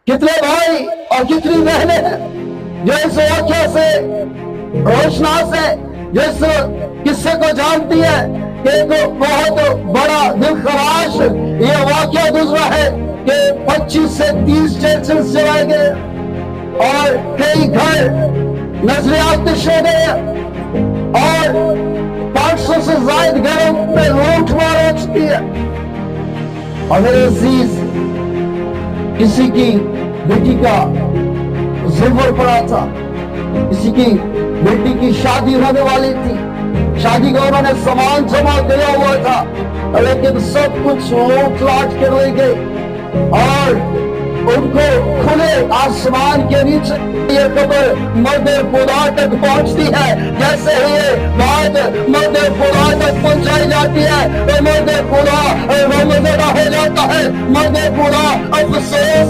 کتنے بھائی اور کتنی بہنیں ہیں جو اس واقعے سے روشناس ہے، جو اس قصے کو جانتی ہے کہ ایک بہت بڑا دل خراش یہ واقعہ گزرا ہے کہ 25 سے 30 چرچز جلائے گئے اور کئی گھر نظر آتش ہو گئے اور 500 سے زائد گھروں پہ لوٹ مار ہو چکی ہے۔ اور میرے عزیز، کسی کی بیٹی کا زمر پڑا تھا، کسی کی بیٹی کی شادی ہونے والی تھی، شادی کا انہوں نے سامان جمع کیا ہوا تھا، لیکن سب کچھ لوٹ لاٹ کر لے گئے اور ان کو کھلے آسمان کے نیچے یہ خبر مرد خدا تک پہنچتی ہے۔ جیسے ہی یہ بات مرد خدا تک پہنچائی جاتی ہے تو مرد خدا غمزدہ ہو جاتا ہے، مرد خدا افسوس